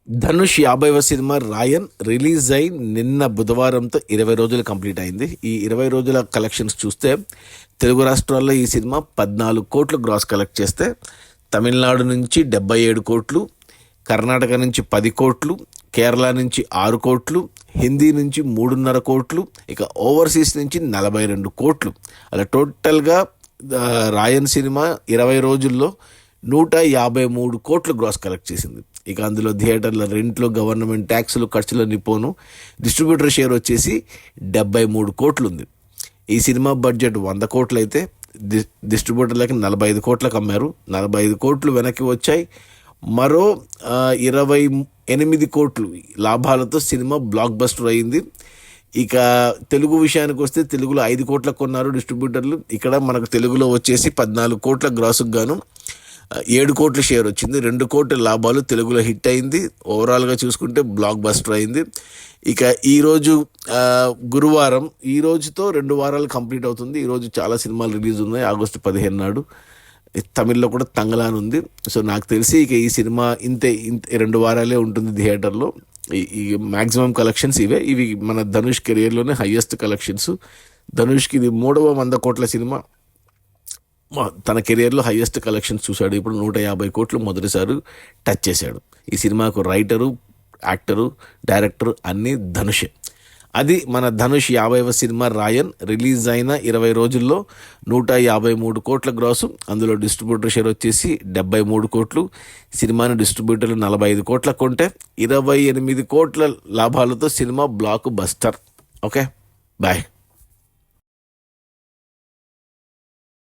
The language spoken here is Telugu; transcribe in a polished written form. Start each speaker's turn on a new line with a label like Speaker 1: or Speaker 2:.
Speaker 1: ధనుష్ 50వ సినిమా రాయన్ రిలీజ్ అయి నిన్న బుధవారంతో 20 రోజులు కంప్లీట్ అయింది. ఈ 20 రోజుల కలెక్షన్స్ చూస్తే తెలుగు రాష్ట్రాల్లో ఈ సినిమా 14 కోట్లు గ్రాస్ కలెక్ట్ చేస్తే, తమిళనాడు నుంచి 77 కోట్లు, కర్ణాటక నుంచి 10 కోట్లు, కేరళ నుంచి 6 కోట్లు, హిందీ నుంచి 3.5 కోట్లు, ఇక ఓవర్సీస్ నుంచి 42 కోట్లు. అలా టోటల్గా రాయన్ సినిమా 20 రోజుల్లో 153 కోట్లు గ్రాస్ కలెక్ట్ చేసింది. ఇక అందులో థియేటర్ల రెంట్లు, గవర్నమెంట్ ట్యాక్సులు, ఖర్చులన్నీ పోను డిస్ట్రిబ్యూటర్ షేర్ వచ్చేసి 73 కోట్లు ఉంది. ఈ సినిమా బడ్జెట్ 100 కోట్లు అయితే డిస్ట్రిబ్యూటర్లకి 45 కోట్లకు అమ్మారు. 45 కోట్లు వెనక్కి వచ్చాయి. మరో 28 కోట్లు లాభాలతో సినిమా బ్లాక్ బస్టర్ అయింది. ఇక తెలుగు విషయానికి వస్తే తెలుగులో 5 కోట్లకు కొన్నారు డిస్ట్రిబ్యూటర్లు. ఇక్కడ మనకు తెలుగులో వచ్చేసి 14 కోట్ల గ్రాసుకు గాను 7 కోట్ల షేర్ వచ్చింది. 2 కోట్ల లాభాలు తెలుగులో హిట్ అయింది. ఓవరాల్గా చూసుకుంటే బ్లాక్ బస్టర్ అయింది. ఇక ఈరోజు గురువారం, ఈ రోజుతో 2 వారాలు కంప్లీట్ అవుతుంది. ఈరోజు చాలా సినిమాలు రిలీజ్ ఉన్నాయి. ఆగస్టు 15 నాడు తమిళ్లో కూడా తంగలాన్ ఉంది. సో నాకు తెలిసి ఇక ఈ సినిమా ఇంతే 2 వారాలే ఉంటుంది థియేటర్లో. ఈ మ్యాక్సిమం కలెక్షన్స్ ఇవి మన ధనుష్ కెరియర్లోనే హయ్యెస్ట్ కలెక్షన్స్. ధనుష్కి ఇది 3వ 100 కోట్ల సినిమా. తన కెరియర్లో హయ్యెస్ట్ కలెక్షన్స్ చూశాడు. ఇప్పుడు 150 కోట్లు మొదటిసారి టచ్ చేశాడు. ఈ సినిమాకు రైటరు, యాక్టరు, డైరెక్టర్ అన్నీ ధనుషే. అది మన ధనుష్ 50వ సినిమా రాయన్. రిలీజ్ అయిన 20 రోజుల్లో 153 కోట్ల గ్రాసు. అందులో డిస్ట్రిబ్యూటర్ షేర్ వచ్చేసి 73 కోట్లు. సినిమాని డిస్ట్రిబ్యూటర్లు 45 కోట్ల కొంటే 28 కోట్ల లాభాలతో cinema blockbuster. Okay, bye.